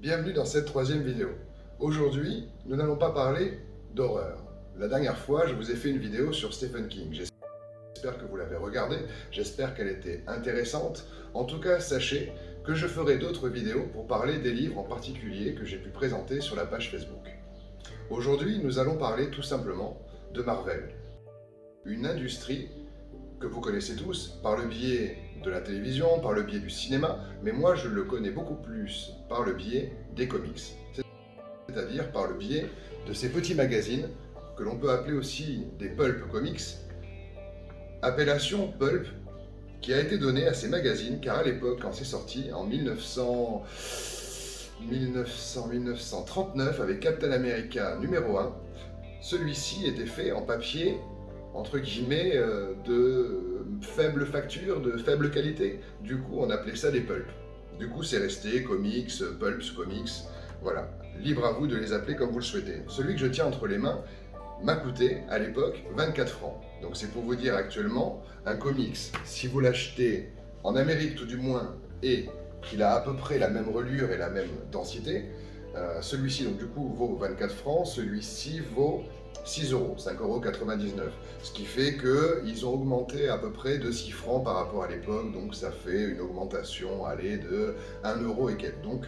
Bienvenue dans cette troisième vidéo. Aujourd'hui, nous n'allons pas parler d'horreur. La dernière fois, je vous ai fait une vidéo sur Stephen King. J'espère que vous l'avez regardée, j'espère qu'elle était intéressante. En tout cas, sachez que je ferai d'autres vidéos pour parler des livres en particulier que j'ai pu présenter sur la page Facebook. Aujourd'hui, nous allons parler tout simplement de Marvel. Une industrie que vous connaissez tous par le biais de la télévision, par le biais du cinéma, mais moi je le connais beaucoup plus par le biais des comics, c'est-à-dire par le biais de ces petits magazines que l'on peut appeler aussi des pulp comics, appellation pulp qui a été donnée à ces magazines car à l'époque quand c'est sorti en 1939 avec Captain America numéro 1, celui-ci était fait en papier entre guillemets, de faible facture, de faible qualité. Du coup, on appelait ça des pulps. Du coup, c'est resté comics, pulps, comics, voilà. Libre à vous de les appeler comme vous le souhaitez. Celui que je tiens entre les mains m'a coûté, à l'époque, 24 francs. Donc c'est pour vous dire actuellement, un comics, si vous l'achetez en Amérique tout du moins, et qu'il a à peu près la même relure et la même densité, celui-ci donc du coup vaut 24 francs, celui-ci vaut 6 euros, 5,99 €. Ce qui fait qu'ils ont augmenté à peu près de 6 francs par rapport à l'époque, donc ça fait une augmentation allez, de 1 euro et quelques. Donc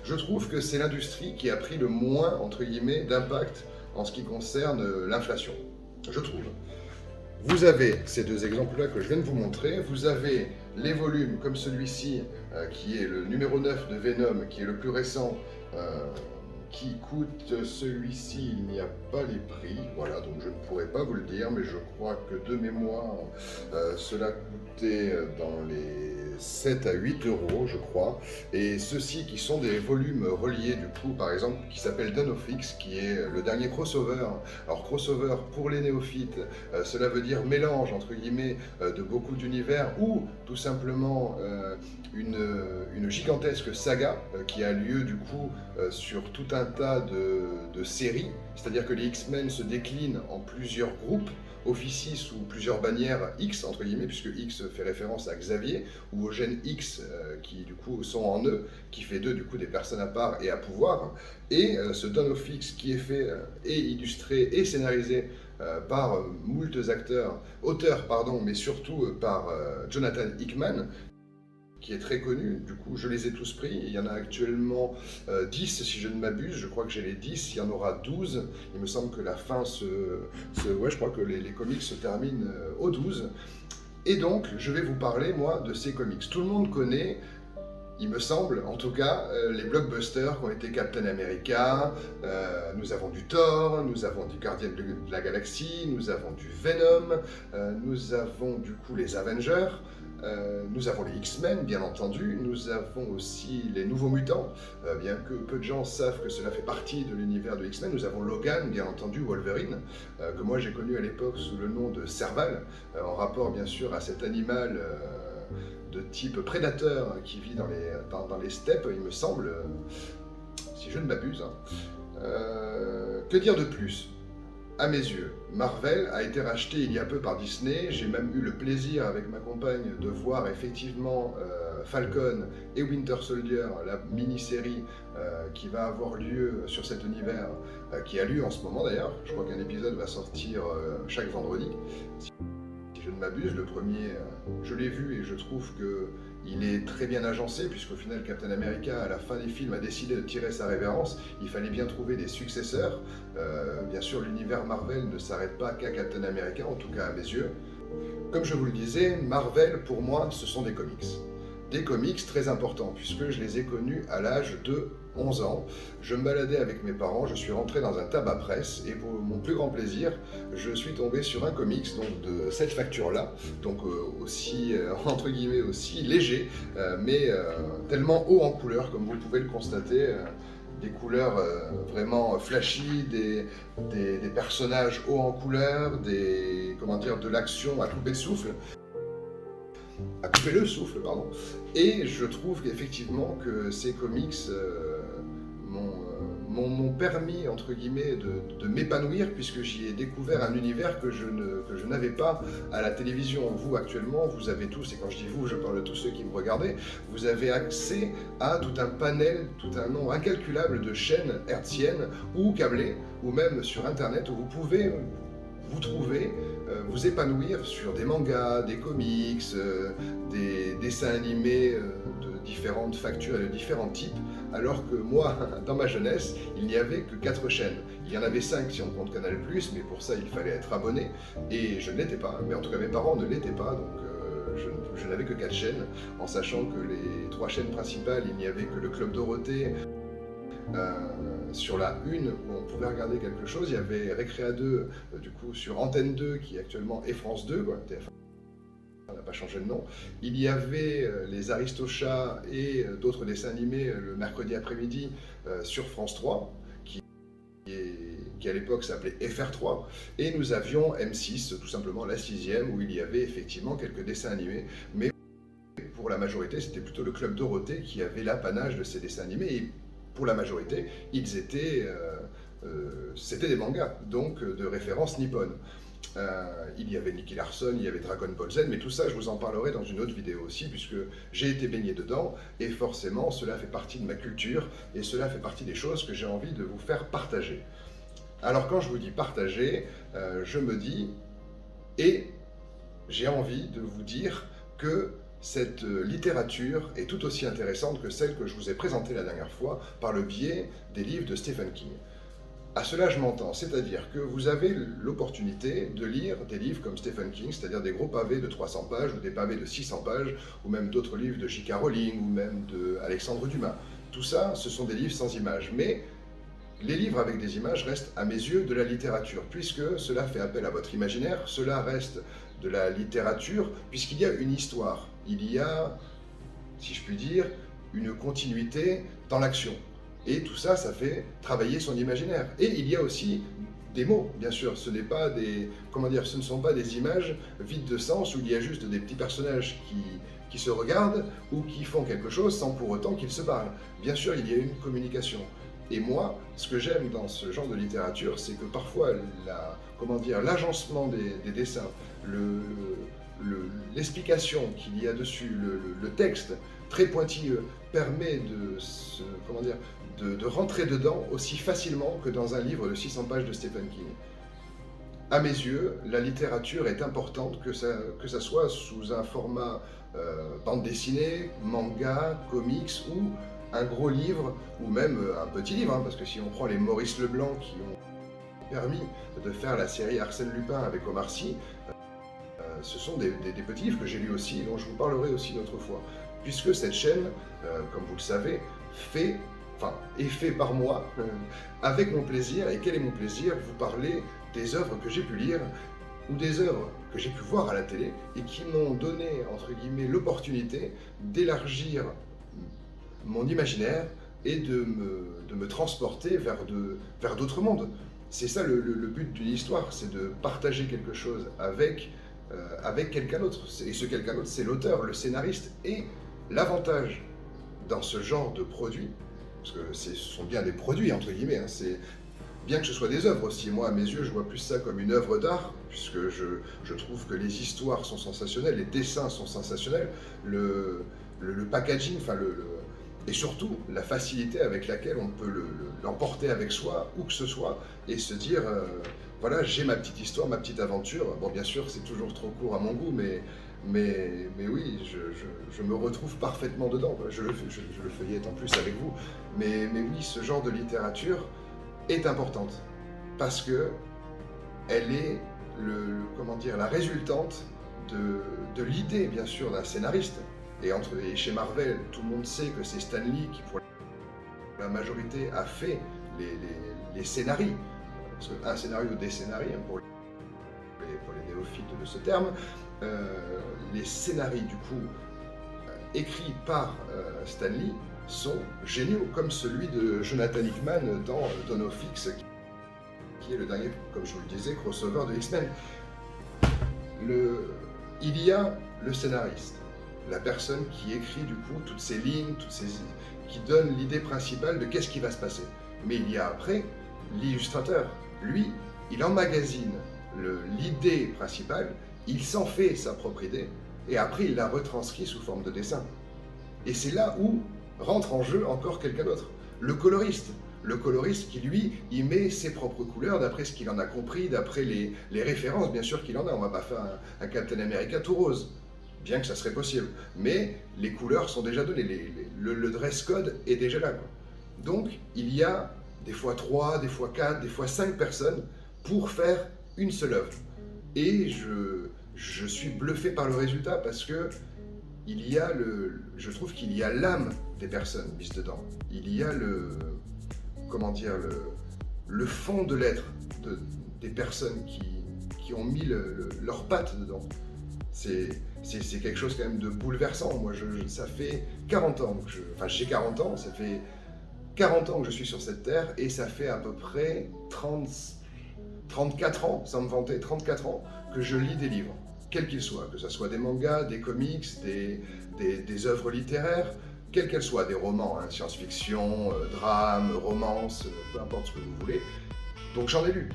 je trouve que c'est l'industrie qui a pris le moins, entre guillemets, d'impact en ce qui concerne l'inflation, je trouve. Vous avez ces deux exemples-là que je viens de vous montrer, vous avez les volumes comme celui-ci, qui est le numéro 9 de Venom, qui est le plus récent, qui coûte celui-ci, il n'y a pas les prix, voilà, donc je ne pourrais pas vous le dire, mais je crois que de mémoire, cela coûtait dans les 7 à 8 euros, je crois, et ceux-ci qui sont des volumes reliés, du coup, par exemple, qui s'appelle Dawn of X, qui est le dernier crossover. Alors, crossover, pour les néophytes, cela veut dire mélange, entre guillemets, de beaucoup d'univers, ou tout simplement une gigantesque saga qui a lieu, du coup, sur tout un tas de séries, c'est-à-dire que les X-Men se déclinent en plusieurs groupes, officient sous plusieurs bannières X, entre guillemets, puisque X fait référence à Xavier, ou aux gènes X qui du coup sont en eux, qui fait d'eux du coup des personnes à part et à pouvoir, et ce Dawn of X qui est fait et illustré et scénarisé par moultes auteurs, pardon, mais surtout par Jonathan Hickman, qui est très connu, du coup je les ai tous pris, il y en a actuellement 10 si je ne m'abuse, je crois que j'ai les 10, il y en aura 12, il me semble que la fin ouais je crois que les comics se terminent au 12, et donc je vais vous parler moi de ces comics. Tout le monde connaît, il me semble, en tout cas, les blockbusters qui ont été Captain America, nous avons du Thor, nous avons du Gardien de la Galaxie, nous avons du Venom, nous avons du coup les Avengers, nous avons les X-Men, bien entendu, nous avons aussi les Nouveaux Mutants, bien que peu de gens savent que cela fait partie de l'univers de X-Men, nous avons Logan, bien entendu, Wolverine, que moi j'ai connu à l'époque sous le nom de Serval, en rapport bien sûr à cet animal de type prédateur qui vit dans les steppes, il me semble, si je ne m'abuse. Que dire de plus? À mes yeux, Marvel a été racheté il y a peu par Disney. J'ai même eu le plaisir avec ma compagne de voir effectivement Falcon et Winter Soldier, la mini-série qui va avoir lieu sur cet univers, qui a lieu en ce moment d'ailleurs. Je crois qu'un épisode va sortir chaque vendredi. Si je ne m'abuse, le premier, je l'ai vu et je trouve que il est très bien agencé, puisqu'au final Captain America, à la fin des films, a décidé de tirer sa révérence. Il fallait bien trouver des successeurs. Bien sûr, l'univers Marvel ne s'arrête pas qu'à Captain America, en tout cas à mes yeux. Comme je vous le disais, Marvel, pour moi, ce sont des comics. Des comics très importants, puisque je les ai connus à l'âge de 11 ans. Je me baladais avec mes parents, je suis rentré dans un tabac presse, et pour mon plus grand plaisir, je suis tombé sur un comics donc de cette facture-là, donc aussi, entre guillemets, aussi léger, mais tellement haut en couleur, comme vous pouvez le constater, des couleurs vraiment flashy, des personnages hauts en couleur, comment dire, de l'action à couper le souffle. À couper le souffle, pardon. Et je trouve qu'effectivement que ces comics m'ont permis, entre guillemets, de m'épanouir, puisque j'y ai découvert un univers que je n'avais pas à la télévision. Vous, actuellement, vous avez tous, et quand je dis vous, je parle de tous ceux qui me regardaient, vous avez accès à tout un panel, tout un nombre incalculable de chaînes hertziennes ou câblées, ou même sur Internet, où vous pouvez vous trouver, vous épanouir sur des mangas, des comics, des dessins animés de différentes factures et de différents types, alors que moi, dans ma jeunesse, il n'y avait que 4 chaînes. Il y en avait 5 si on compte Canal+, mais pour ça il fallait être abonné, et je ne l'étais pas, mais en tout cas mes parents ne l'étaient pas, donc je n'avais que 4 chaînes, en sachant que les 3 chaînes principales, il n'y avait que le Club Dorothée. Sur la 1 où on pouvait regarder quelque chose, il y avait Récréa 2 du coup sur Antenne 2 qui actuellement est France 2, quoi, TF1 n'a pas changé de nom. Il y avait les Aristochats et d'autres dessins animés le mercredi après-midi sur France 3 qui à l'époque s'appelait FR3, et nous avions M6, tout simplement la 6e, où il y avait effectivement quelques dessins animés, mais pour la majorité c'était plutôt le Club Dorothée qui avait l'apanage de ces dessins animés, et pour la majorité, c'était des mangas, donc de référence nippone. Il y avait Nicky Larson, il y avait Dragon Ball Z, mais tout ça, je vous en parlerai dans une autre vidéo aussi, puisque j'ai été baigné dedans, et forcément, cela fait partie de ma culture, et cela fait partie des choses que j'ai envie de vous faire partager. Alors quand je vous dis partager, je me dis, et j'ai envie de vous dire que cette littérature est tout aussi intéressante que celle que je vous ai présentée la dernière fois par le biais des livres de Stephen King. À cela je m'entends, c'est-à-dire que vous avez l'opportunité de lire des livres comme Stephen King, c'est-à-dire des gros pavés de 300 pages ou des pavés de 600 pages, ou même d'autres livres de J.K. Rowling ou même de Alexandre Dumas. Tout ça, ce sont des livres sans images, mais les livres avec des images restent à mes yeux de la littérature, puisque cela fait appel à votre imaginaire, cela reste de la littérature, puisqu'il y a une histoire, il y a, si je puis dire, une continuité dans l'action. Et tout ça, ça fait travailler son imaginaire. Et il y a aussi des mots, bien sûr, ce n'est pas des, comment dire, ce ne sont pas des images vides de sens où il y a juste des petits personnages qui se regardent ou qui font quelque chose sans pour autant qu'ils se parlent. Bien sûr, il y a une communication. Et moi, ce que j'aime dans ce genre de littérature, c'est que parfois, l'agencement des dessins, l'explication qu'il y a dessus, le texte très pointilleux, permet de rentrer dedans aussi facilement que dans un livre de 600 pages de Stephen King. À mes yeux, la littérature est importante, que ça soit sous un format bande dessinée, manga, comics ou un gros livre, ou même un petit livre, hein, parce que si on prend les Maurice Leblanc qui ont permis de faire la série Arsène Lupin avec Omar Sy, ce sont des petits livres que j'ai lus aussi, dont je vous parlerai aussi une autre fois. Puisque cette chaîne, comme vous le savez, est faite par moi, avec mon plaisir. Et quel est mon plaisir? Vous parler des œuvres que j'ai pu lire, ou des œuvres que j'ai pu voir à la télé, et qui m'ont donné, entre guillemets, l'opportunité d'élargir mon imaginaire et de me transporter vers d'autres mondes. C'est ça le but d'une histoire, c'est de partager quelque chose avec quelqu'un d'autre. Et ce quelqu'un d'autre, c'est l'auteur, le scénariste. Et l'avantage dans ce genre de produit, parce que ce sont bien des produits, entre guillemets, hein, c'est bien que ce soit des œuvres aussi. Moi, à mes yeux, je vois plus ça comme une œuvre d'art, puisque je trouve que les histoires sont sensationnelles, les dessins sont sensationnels, le packaging, et surtout la facilité avec laquelle on peut l'emporter avec soi, où que ce soit, et se dire, voilà, j'ai ma petite histoire, ma petite aventure. Bon, bien sûr, c'est toujours trop court à mon goût, mais oui, je me retrouve parfaitement dedans. Je le feuillette en plus avec vous. Mais oui, ce genre de littérature est importante, parce que elle est la résultante de l'idée, bien sûr, d'un scénariste. Et chez Marvel, tout le monde sait que c'est Stan Lee qui, pour la majorité, a fait les scénarios. Parce qu'un scénario ou des scénarios, pour les néophytes de ce terme, les scénarios, du coup, écrits par Stan Lee, sont géniaux, comme celui de Jonathan Hickman dans Dawn of X, qui est le dernier, comme je vous le disais, crossover de X-Men. Il y a le scénariste, la personne qui écrit du coup toutes ces lignes, qui donne l'idée principale de qu'est-ce qui va se passer. Mais il y a après l'illustrateur. Lui, il emmagasine l'idée principale, il s'en fait sa propre idée, et après il la retranscrit sous forme de dessin. Et c'est là où rentre en jeu encore quelqu'un d'autre, le coloriste. Le coloriste qui, lui, il met ses propres couleurs d'après ce qu'il en a compris, d'après les références, bien sûr qu'il en a. On ne va pas faire un Captain America tout rose, bien que ça serait possible. Mais les couleurs sont déjà données, le dress code est déjà là, quoi. Donc, il y a des fois 3, des fois 4, des fois 5 personnes pour faire une seule œuvre. Et je suis bluffé par le résultat parce que je trouve qu'il y a l'âme des personnes mises dedans. Il y a comment dire, le fond de l'être des personnes qui ont mis leurs pattes dedans. C'est quelque chose quand même de bouleversant. Moi, ça fait 40 ans enfin j'ai 40 ans, ça fait 40 ans que je suis sur cette terre et ça fait à peu près 34 ans, sans me vanter, 34 ans que je lis des livres, quels qu'ils soient, que ce soit des mangas, des comics, des œuvres littéraires, quelles qu'elles soient, des romans, hein, science-fiction, drame, romance, peu importe ce que vous voulez. Donc j'en ai lu,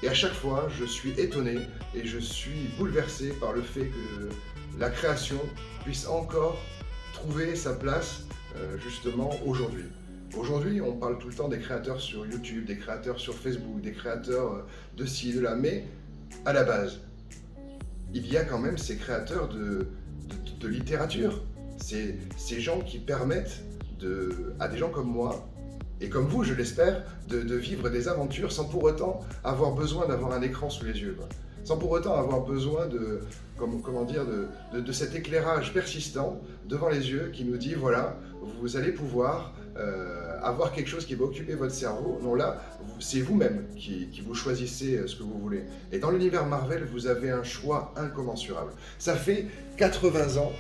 et à chaque fois je suis étonné et je suis bouleversé par le fait que la création puisse encore trouver sa place justement aujourd'hui. Aujourd'hui, on parle tout le temps des créateurs sur YouTube, des créateurs sur Facebook, des créateurs de ci, de là, mais à la base, il y a quand même ces créateurs de littérature, ces gens qui permettent à des gens comme moi, et comme vous, je l'espère, de vivre des aventures sans pour autant avoir besoin d'avoir un écran sous les yeux, quoi. Sans pour autant avoir besoin de cet éclairage persistant devant les yeux qui nous dit, voilà, vous allez pouvoir avoir quelque chose qui va occuper votre cerveau. Non, là, c'est vous-même qui vous choisissez ce que vous voulez. Et dans l'univers Marvel, vous avez un choix incommensurable. Ça fait 80 ans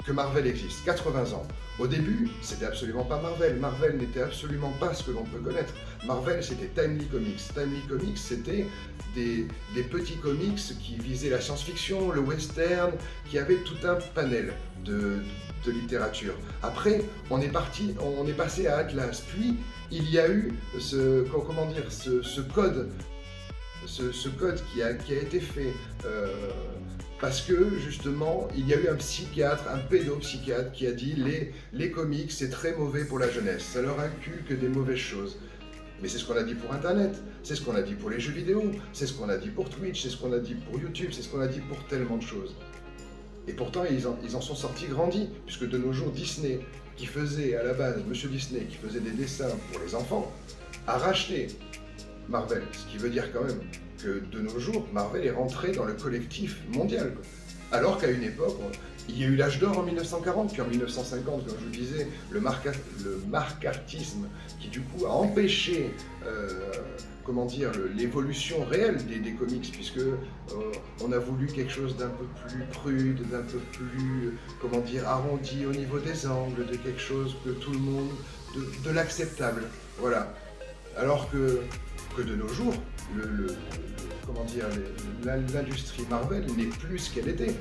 que Marvel existe, 80 ans. Au début, c'était absolument pas Marvel. Marvel n'était absolument pas ce que l'on peut connaître. Marvel, c'était Timely Comics. Timely Comics, c'était des petits comics qui visaient la science-fiction, le western, qui avaient tout un panel de littérature. Après, on est passé à Atlas. Puis, il y a eu ce code, ce code qui a été fait parce que justement, il y a eu un psychiatre, un pédopsychiatre qui a dit les comics, c'est très mauvais pour la jeunesse, ça leur inculque des mauvaises choses. Mais c'est ce qu'on a dit pour Internet, c'est ce qu'on a dit pour les jeux vidéo, c'est ce qu'on a dit pour Twitch, c'est ce qu'on a dit pour YouTube, c'est ce qu'on a dit pour tellement de choses. Et pourtant, ils en sont sortis grandis, puisque de nos jours, Disney, qui faisait à la base, Monsieur Disney, qui faisait des dessins pour les enfants, a racheté Marvel, ce qui veut dire quand même que de nos jours, Marvel est rentré dans le collectif mondial. Alors qu'à une époque, il y a eu l'âge d'or en 1940, puis en 1950, comme je vous disais, le marcartisme qui du coup a empêché l'évolution réelle des comics, puisque on a voulu quelque chose d'un peu plus prude, d'un peu plus, arrondi au niveau des angles, de quelque chose que tout le monde, de l'acceptable, voilà. Alors que de nos jours, l'industrie Marvel n'est plus ce qu'elle était.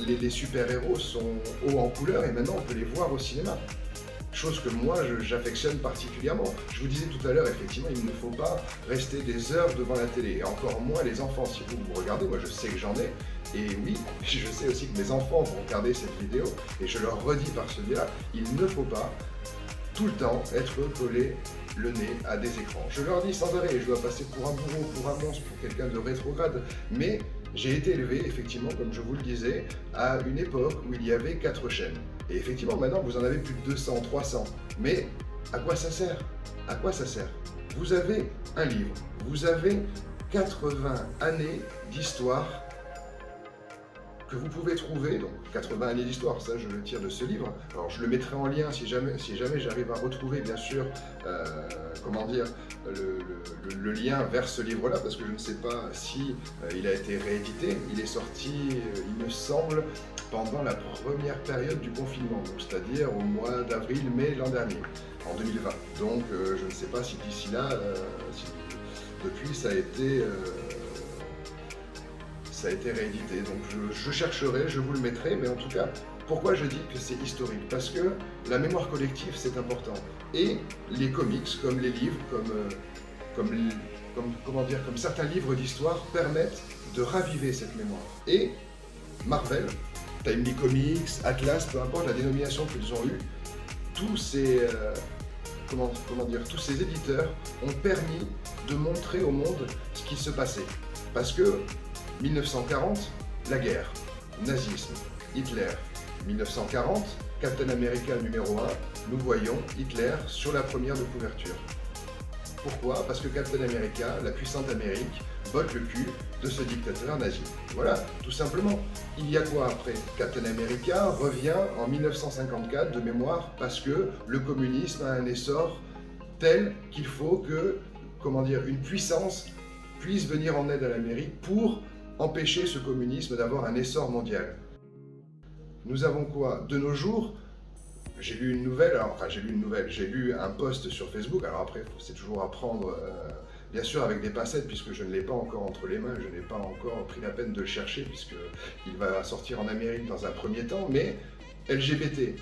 Les super-héros sont hauts en couleur et maintenant on peut les voir au cinéma. Chose que moi j'affectionne particulièrement. Je vous disais tout à l'heure, effectivement, il ne faut pas rester des heures devant la télé. Et encore moins les enfants. Si vous regardez, moi je sais que j'en ai. Et oui, je sais aussi que mes enfants vont regarder cette vidéo. Et je leur redis par ce biais-là, il ne faut pas tout le temps être collé le nez à des écrans. Je leur dis sans arrêt, je dois passer pour un bourreau, pour un monstre, pour quelqu'un de rétrograde, mais j'ai été élevé, effectivement, comme je vous le disais, à une époque où il y avait 4 chaînes. Et effectivement, maintenant, vous en avez plus de 200, 300. Mais à quoi ça sert? À quoi ça sert? Vous avez un livre, vous avez 80 années d'histoire que vous pouvez trouver, donc 80 années d'histoire, ça je le tire de ce livre. Alors je le mettrai en lien si jamais j'arrive à retrouver bien sûr, le lien vers ce livre-là, parce que je ne sais pas si il a été réédité. Il est sorti, il me semble, pendant la première période du confinement, c'est-à-dire au mois d'avril-mai l'an dernier, en 2020. Donc je ne sais pas si d'ici là, depuis ça a été réédité, donc je chercherai, je vous le mettrai, mais en tout cas, Pourquoi je dis que c'est historique? Parce que la mémoire collective, c'est important. Et les comics, comme les livres, comme certains livres d'histoire, permettent de raviver cette mémoire. Et Marvel, Timely Comics, Atlas, peu importe la dénomination qu'ils ont eue, tous ces, tous ces éditeurs ont permis de montrer au monde ce qui se passait. Parce que 1940, la guerre, nazisme, Hitler. 1940, Captain America numéro 1, nous voyons Hitler sur la première de couverture. Pourquoi? Parce que Captain America, la puissante Amérique, botte le cul de ce dictateur nazi. Voilà, tout simplement. Il y a quoi après? Captain America revient en 1954 de mémoire parce que le communisme a un essor tel qu'il faut que, une puissance puisse venir en aide à l'Amérique pour empêcher ce communisme d'avoir un essor mondial. Nous avons quoi? De nos jours, j'ai lu une nouvelle, j'ai lu un post sur Facebook, alors après, c'est toujours à prendre, bien sûr, avec des pincettes, puisque je ne l'ai pas encore entre les mains, je n'ai pas encore pris la peine de le chercher, puisqu'il va sortir en Amérique dans un premier temps, mais LGBT,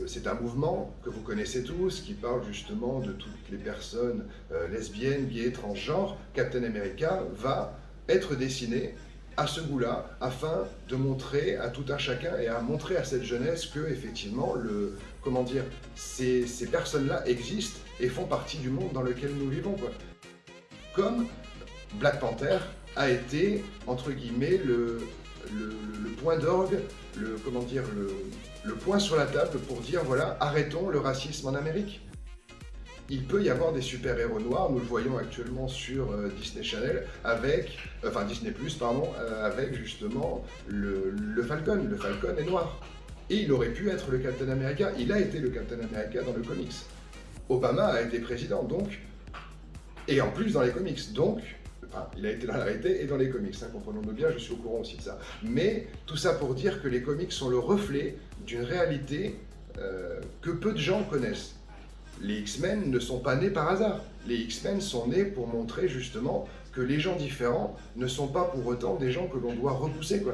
c'est un mouvement que vous connaissez tous, qui parle justement de toutes les personnes lesbiennes, gays, transgenres. Captain America va être dessiné à ce goût-là, afin de montrer à tout un chacun et à montrer à cette jeunesse que, effectivement, ces personnes-là existent et font partie du monde dans lequel nous vivons, quoi. Comme Black Panther a été, entre guillemets, le point d'orgue, le point sur la table pour dire, voilà, arrêtons le racisme en Amérique. Il peut y avoir des super-héros noirs, nous le voyons actuellement sur Disney Channel, Disney+, avec justement le Falcon. Le Falcon est noir. Et il aurait pu être le Captain America. Il a été le Captain America dans le comics. Obama a été président, donc, et en plus dans les comics. Donc, il a été dans la réalité et dans les comics, comprenons-nous bien, je suis au courant aussi de ça. Mais tout ça pour dire que les comics sont le reflet d'une réalité que peu de gens connaissent. Les X-Men ne sont pas nés par hasard. Les X-Men sont nés pour montrer justement que les gens différents ne sont pas pour autant des gens que l'on doit repousser, quoi.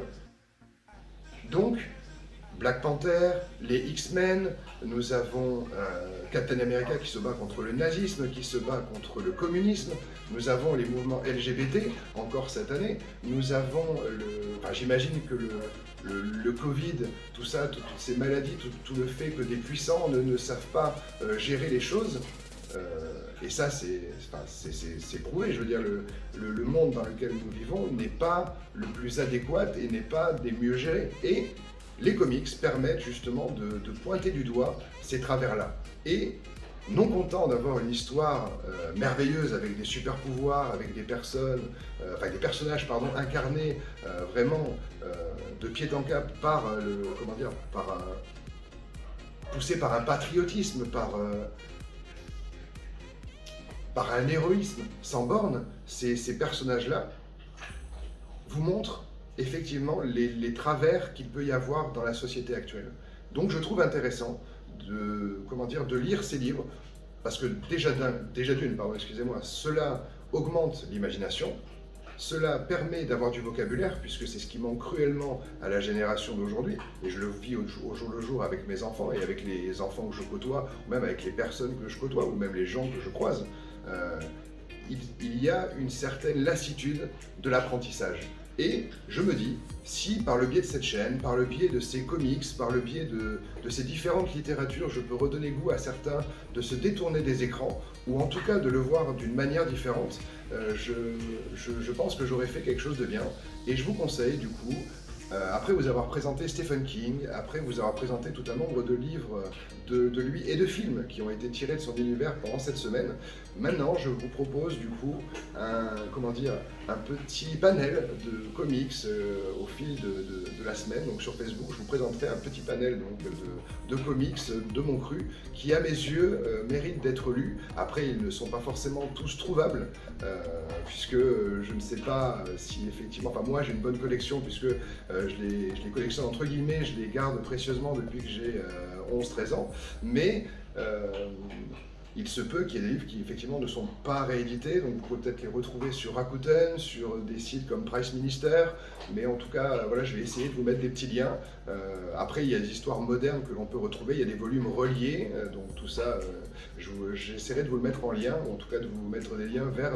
Donc, Black Panther, les X-Men, nous avons Captain America qui se bat contre le nazisme, qui se bat contre le communisme, nous avons les mouvements LGBT, encore cette année, nous avons j'imagine que le Covid, tout ça, toutes ces maladies, tout le fait que des puissants ne savent pas gérer les choses, et ça c'est prouvé, je veux dire, le monde dans lequel nous vivons n'est pas le plus adéquat et n'est pas des mieux gérés. Et les comics permettent justement de pointer du doigt ces travers-là. Et non content d'avoir une histoire merveilleuse avec des super pouvoirs, avec des personnages incarnés vraiment de pied en cap poussés par un patriotisme, par un héroïsme sans borne, ces personnages-là vous montrent effectivement les travers qu'il peut y avoir dans la société actuelle. Donc je trouve intéressant de lire ces livres, parce que cela augmente l'imagination, cela permet d'avoir du vocabulaire, puisque c'est ce qui manque cruellement à la génération d'aujourd'hui, et je le vis au jour le jour avec mes enfants, et avec les enfants que je côtoie, ou même avec les personnes que je côtoie, ou même les gens que je croise. Il y a une certaine lassitude de l'apprentissage. Et je me dis, si par le biais de cette chaîne, par le biais de ces comics, par le biais de ces différentes littératures, je peux redonner goût à certains de se détourner des écrans, ou en tout cas de le voir d'une manière différente, je pense que j'aurais fait quelque chose de bien. Et je vous conseille du coup, après vous avoir présenté Stephen King, après vous avoir présenté tout un nombre de livres de lui et de films qui ont été tirés de son univers pendant cette semaine, maintenant je vous propose du coup un petit panel de comics au fil de la semaine. Donc sur Facebook, je vous présenterai un petit panel de comics de mon cru qui à mes yeux méritent d'être lus. Après ils ne sont pas forcément tous trouvables puisque je ne sais pas si effectivement, moi j'ai une bonne collection puisque je les collectionne entre guillemets, je les garde précieusement depuis que j'ai 11-13 ans, mais il se peut qu'il y ait des livres qui effectivement ne sont pas réédités, donc vous pouvez peut-être les retrouver sur Rakuten, sur des sites comme Price Minister, mais en tout cas, voilà, je vais essayer de vous mettre des petits liens. Après, il y a des histoires modernes que l'on peut retrouver, il y a des volumes reliés, donc tout ça, j'essaierai de vous le mettre en lien, ou en tout cas de vous mettre des liens vers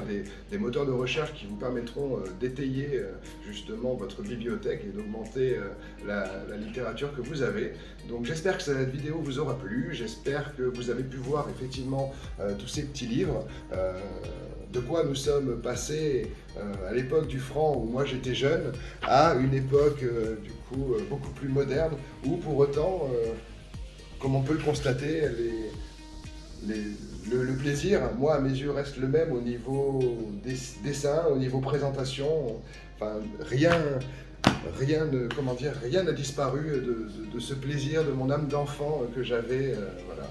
des moteurs de recherche qui vous permettront d'étayer justement votre bibliothèque et d'augmenter la littérature que vous avez. Donc j'espère que cette vidéo vous aura plu, j'espère que vous avez pu voir effectivement tous ces petits livres, de quoi nous sommes passés à l'époque du franc où moi j'étais jeune, à une époque du coup beaucoup plus moderne, où pour autant, comme on peut le constater, le plaisir, moi à mes yeux, reste le même au niveau dessin, au niveau présentation, enfin rien n'a disparu de ce plaisir, de mon âme d'enfant que j'avais. Voilà,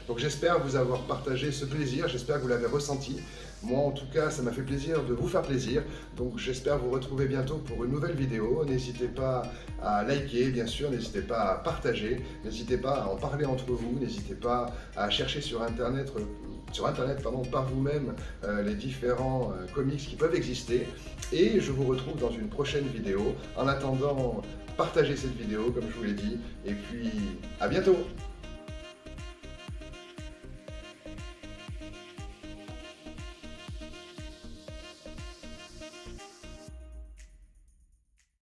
donc j'espère vous avoir partagé ce plaisir, j'espère que vous l'avez ressenti. Moi en tout cas, ça m'a fait plaisir de vous faire plaisir, donc j'espère vous retrouver bientôt pour une nouvelle vidéo. N'hésitez pas à liker, bien sûr, n'hésitez pas à partager, n'hésitez pas à en parler entre vous, n'hésitez pas à chercher sur Internet par vous-même les différents comics qui peuvent exister. Et je vous retrouve dans une prochaine vidéo. En attendant, partagez cette vidéo comme je vous l'ai dit. Et puis à bientôt!